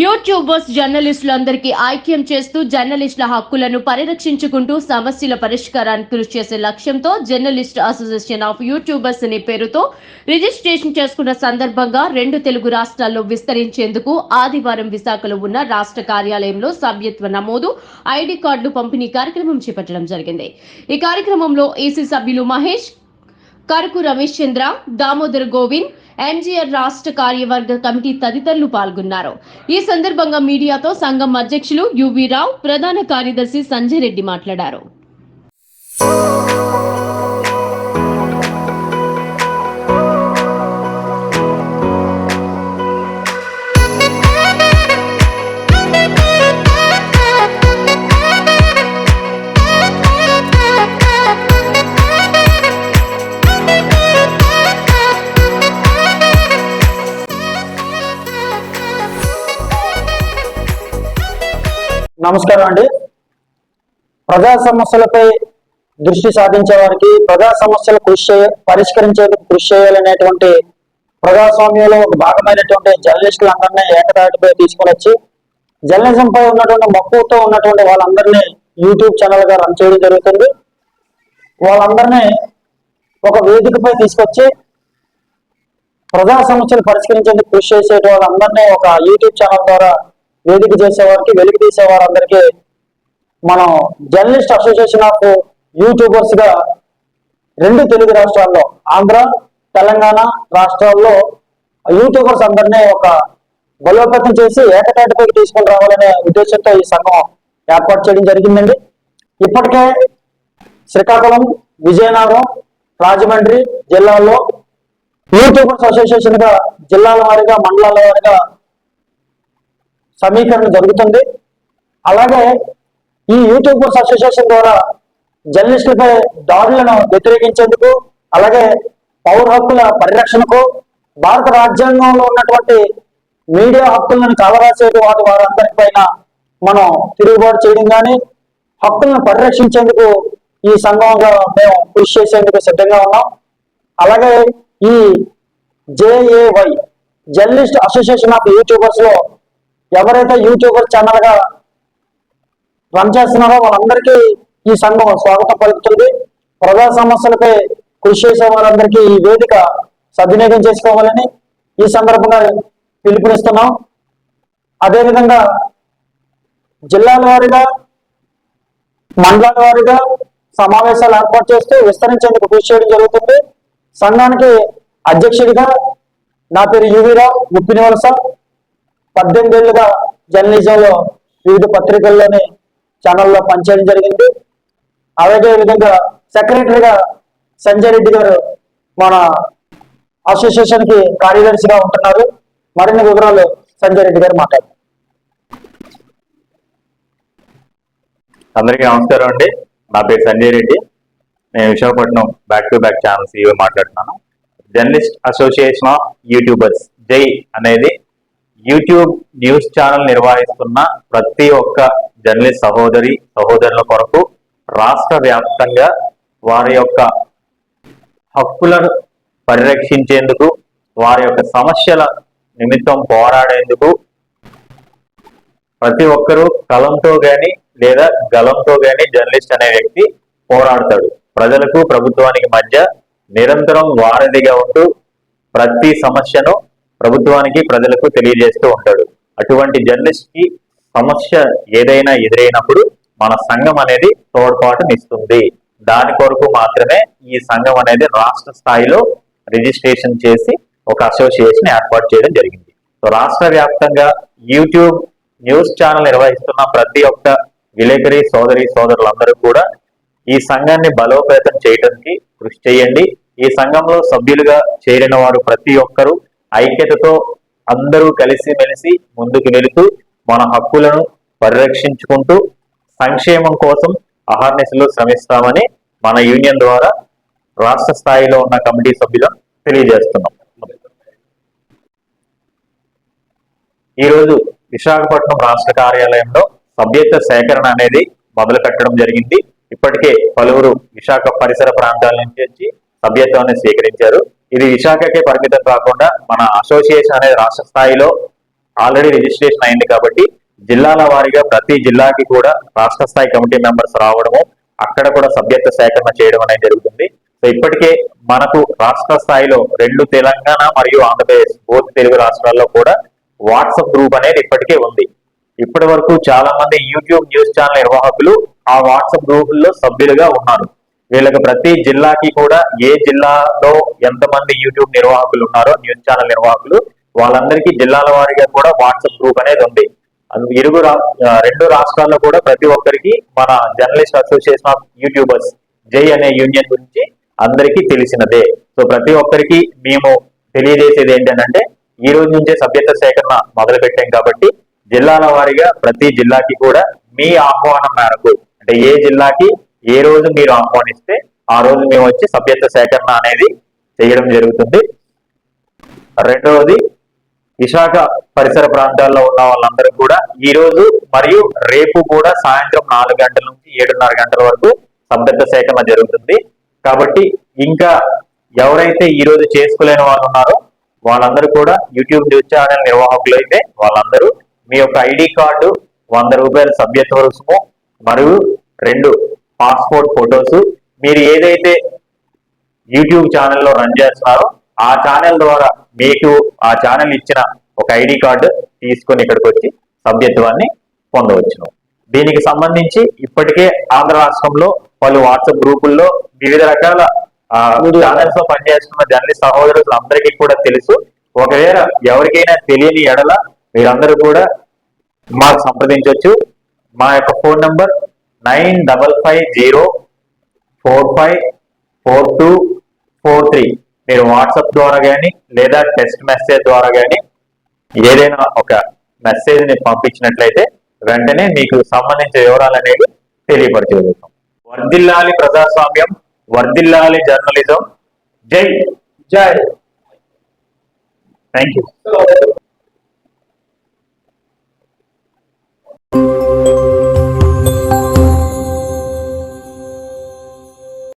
YouTubers జర్నలిస్టులందరికీ ఐక్యం చేస్తూ జర్నలిస్టుల హక్కులను పరిరక్షించుకుంటూ సమస్యల పరిష్కారానికి కృషి చేసే లక్ష్యంతో జర్నలిస్ట్ అసోసియేషన్ ఆఫ్ యూట్యూబర్స్ అనే పేరుతో రిజిస్ట్రేషన్ చేసుకున్న సందర్భంగా 2 తెలుగు రాష్ట్రాల్లో విస్తరించేందుకు ఆదివారం విశాఖలో ఉన్న రాష్ట్ర కార్యాలయంలో సభ్యత్వ నమోదు ఐడి కార్డులు పంపిణీ కార్యక్రమం చేపట్టడం జరిగింది. ఈ కార్యక్రమంలో ఏసీ సభ్యులు మహేష్, కరుకు రమేష్ చంద్ర, దామోదర్ గోవింద్, ఎంజీఆర్ రాష్ట్ర కార్యవర్గ కమిటీ తదితరులు పాల్గొన్నారు. ఈ సందర్భంగా మీడియాతో సంఘం అధ్యక్షులు యువి రావు, ప్రధాన కార్యదర్శి సంజయ్ రెడ్డి మాట్లాడారు. నమస్కారం అండి. ప్రజా సమస్యలపై దృష్టి సాధించే వారికి ప్రజా సమస్యలు పరిష్కరించేందుకు కృషి చేయాలనేటువంటి ప్రజాస్వామ్యంలో ఒక భాగమైనటువంటి జర్నలిస్టులందరినీ ఏకతాటిపై తీసుకొని వచ్చి జర్నలిజంపై ఉన్నటువంటి మక్కువతో ఉన్నటువంటి వాళ్ళందరినీ యూట్యూబ్ ఛానల్ గా రన్ చేయడం జరుగుతుంది. వాళ్ళందరినీ ఒక వేదికపై తీసుకొచ్చి ప్రజా సమస్యలు పరిష్కరించేందుకు కృషి చేసే వాళ్ళందరినీ ఒక యూట్యూబ్ ఛానల్ ద్వారా వేదిక చేసేవారికి, వెలికి తీసేవారందరికీ మనం జర్నలిస్ట్ అసోసియేషన్ ఆఫ్ యూట్యూబర్స్ గా 2 తెలుగు రాష్ట్రాల్లో, ఆంధ్ర, తెలంగాణ రాష్ట్రాల్లో యూట్యూబర్స్ అందరినీ ఒక బలోపేతం చేసి ఏకతాటిపైకి తీసుకొని రావాలనే ఉద్దేశంతో ఈ సంఘం ఏర్పాటు చేయడం జరిగిందండి. ఇప్పటికే శ్రీకాకుళం, విజయనగరం, రాజమండ్రి జిల్లాల్లో యూట్యూబర్స్ అసోసియేషన్ గా జిల్లాల వారీగా, మండలాల వారీగా సమీకరణ జరుగుతుంది. అలాగే ఈ యూట్యూబర్స్ అసోసియేషన్ ద్వారా జర్నలిస్టులపై దాడులను వ్యతిరేకించేందుకు, అలాగే పౌర హక్కుల పరిరక్షణకు, భారత రాజ్యాంగంలో ఉన్నటువంటి మీడియా హక్కులను కాలరాసే వారందరిపైన మనం తిరుగుబాటు చేయడం కానీ, హక్కులను పరిరక్షించేందుకు ఈ సంఘంగా మేము కృషి చేసేందుకు సిద్ధంగా ఉన్నాం. అలాగే ఈ JAY journalist association of YouTubers లో ఎవరైతే యూట్యూబర్ ఛానల్ గా రన్ చేస్తున్నారో వాళ్ళందరికీ ఈ సంఘం స్వాగతం పలుకుతుంది. ప్రజా సమస్యలపై కృషి చేసే వారందరికీ ఈ వేదిక సద్వినియోగం చేసుకోవాలని ఈ సందర్భంగా పిలుపునిస్తున్నాం. అదేవిధంగా జిల్లాల వారీగా, మండలాల వారీగా సమావేశాలు ఏర్పాటు చేస్తూ విస్తరించేందుకు కృషి చేయడం జరుగుతుంది. సంఘానికి అధ్యక్షుడిగా నా పేరు యువి రావు, ఉప్పినివలస. 18 ఏళ్లుగా జర్నలిజంలో వివిధ పత్రికల్లోని ఛానల్లో పనిచేయడం జరిగింది. అదే విధంగా సెక్రటరీగా సంజయ్ రెడ్డి గారు మన అసోసియేషన్ కి కార్యదర్శిగా ఉంటున్నారు. మరిన్ని వివరాలు సంజయ్ రెడ్డి గారు మాట్లాడారు. అందరికీ నమస్కారం అండి. నా పేరు సంజయ్ రెడ్డి. నేను Visakhapatnam back to back channel CEO మాట్లాడుతున్నాను. జర్నలిస్ట్ అసోసియేషన్ ఆఫ్ యూట్యూబర్స్ జై అనేది యూట్యూబ్ న్యూస్ ఛానల్ నిర్వహిస్తున్న ప్రతి ఒక్క జర్నలిస్ట్ సహోదరుల కొరకు రాష్ట్ర వ్యాప్తంగా వారి యొక్క హక్కులను పరిరక్షించేందుకు, వారి యొక్క సమస్యల నిమిత్తం పోరాడేందుకు ప్రతి ఒక్కరూ కలంతో గాని లేదా గలంతో గాని జర్నలిస్ట్ అనే వ్యక్తి పోరాడతాడు. ప్రజలకు ప్రభుత్వానికి మధ్య నిరంతరం వారధిగా ఉంటూ ప్రతి సమస్యను ప్రభుత్వానికి ప్రజలకు తెలియజేస్తూ ఉంటాడు. అటువంటి జర్నలిస్ట్ కి సమస్య ఏదైనా ఎదురైనప్పుడు మన సంఘం అనేది తోడ్పాటునిస్తుంది. దాని కొరకు మాత్రమే ఈ సంఘం అనేది రాష్ట్ర స్థాయిలో రిజిస్ట్రేషన్ చేసి ఒక అసోసియేషన్ ఏర్పాటు చేయడం జరిగింది. సో రాష్ట్ర వ్యాప్తంగా యూట్యూబ్ న్యూస్ ఛానల్ నిర్వహిస్తున్న ప్రతి ఒక్క విలేకరి సోదరులందరూ కూడా ఈ సంఘాన్ని బలోపేతం చేయడానికి కృషి చేయండి. ఈ సంఘంలో సభ్యులుగా చేరిన వారు ప్రతి ఒక్కరూ ఐక్యతతో అందరూ కలిసిమెలిసి ముందుకు వెళుతూ మన హక్కులను పరిరక్షించుకుంటూ సంక్షేమం కోసం అహర్నిశలు శ్రమిస్తామని మన యూనియన్ ద్వారా రాష్ట్ర స్థాయిలో ఉన్న కమిటీ సభ్యులను తెలియజేస్తున్నాం. ఈరోజు విశాఖపట్నం రాష్ట్ర కార్యాలయంలో సభ్యత్వ సేకరణ అనేది మొదలు పెట్టడం జరిగింది. ఇప్పటికే పలువురు విశాఖ పరిసర ప్రాంతాల నుంచి వచ్చి సభ్యత్వాన్ని స్వీకరించారు. ఇది విశాఖకే పరిమితం కాకుండా మన అసోసియేషన్ అనేది రాష్ట్ర స్థాయిలో ఆల్రెడీ రిజిస్ట్రేషన్ అయింది కాబట్టి జిల్లాల వారీగా ప్రతి జిల్లాకి కూడా రాష్ట్ర స్థాయి కమిటీ మెంబర్స్ రావడము, అక్కడ కూడా సభ్యత్వ సేకరణ చేయడం అనేది జరుగుతుంది. సో ఇప్పటికే మనకు రాష్ట్ర స్థాయిలో 2 తెలంగాణ మరియు ఆంధ్రప్రదేశ్ బోత్ తెలుగు రాష్ట్రాల్లో కూడా వాట్సాప్ గ్రూప్ అనేది ఇప్పటికే ఉంది. ఇప్పటి వరకు చాలా మంది యూట్యూబ్ న్యూస్ ఛానల్ నిర్వాహకులు ఆ వాట్సాప్ గ్రూపుల్లో సభ్యులుగా ఉన్నారు. వీళ్ళకి ప్రతి జిల్లాకి కూడా ఏ జిల్లాలో ఎంతమంది యూట్యూబ్ నిర్వాహకులు ఉన్నారో న్యూస్ ఛానల్ నిర్వాహకులు వాళ్ళందరికీ జిల్లాల వారీగా కూడా వాట్సాప్ గ్రూప్ అనేది ఉంది. రెండు రాష్ట్రాల్లో కూడా ప్రతి ఒక్కరికి మన జర్నలిస్ట్ అసోసియేషన్ ఆఫ్ యూట్యూబర్స్ జై అనే యూనియన్ గురించి అందరికీ తెలిసినదే. సో ప్రతి ఒక్కరికి మేము తెలియజేసేది ఏంటంటే ఈ రోజు నుంచే సభ్యత్వ సేకరణ మొదలు పెట్టాం కాబట్టి జిల్లాల వారీగా ప్రతి జిల్లాకి కూడా మీ ఆహ్వానం మేరకు, అంటే ఏ జిల్లాకి ఏ రోజు మీరు ఆహ్వానిస్తే ఆ రోజు మేము వచ్చి సభ్యత్వ సేకరణ అనేది చేయడం జరుగుతుంది. రెండవది, విశాఖ పరిసర ప్రాంతాల్లో ఉన్న వాళ్ళందరూ కూడా ఈ రోజు మరియు రేపు కూడా సాయంత్రం 4 గంటల నుంచి 7:30 గంటల వరకు సభ్యత్వ సేకరణ జరుగుతుంది. కాబట్టి ఇంకా ఎవరైతే ఈ రోజు చేసుకోలేని వాళ్ళు ఉన్నారో వాళ్ళందరూ కూడా యూట్యూబ్ న్యూస్ ఛానల్ నిర్వాహకులు అయితే వాళ్ళందరూ మీ యొక్క ఐడి కార్డు, 100 రూపాయల సభ్యత్వ రుసుము మరియు 2 పాస్పోర్ట్ ఫొటోస్, మీరు ఏదైతే యూట్యూబ్ ఛానల్లో రన్ చేస్తున్నారో ఆ ఛానల్ ద్వారా మీకు ఆ ఛానల్ ఇచ్చిన ఒక ఐడి కార్డు తీసుకొని ఇక్కడికి వచ్చి సభ్యత్వాన్ని పొందవచ్చును. దీనికి సంబంధించి ఇప్పటికే ఆంధ్ర రాష్ట్రంలో పలు వాట్సాప్ గ్రూపుల్లో వివిధ రకాల ఛానల్స్ లో పనిచేస్తున్న జర్నలిస్ట్ సహోదరులు అందరికీ కూడా తెలుసు. ఒకవేళ ఎవరికైనా తెలియని ఎడల మీరందరూ కూడా మాకు సంప్రదించవచ్చు. మా యొక్క ఫోన్ నంబర్ 9550454243. మీరు వాట్సాప్ ద్వారా కానీ లేదా టెక్స్ట్ మెసేజ్ ద్వారా కానీ ఏదైనా ఒక మెసేజ్ ని పంపించినట్లయితే వెంటనే మీకు సంబంధించిన వివరాలు అనేవి తెలియపరచగలుగుతాం. వర్ధిల్లాలి ప్రజాస్వామ్యం, వర్ధిల్లాలి జర్నలిజం. జై జై. Thank you.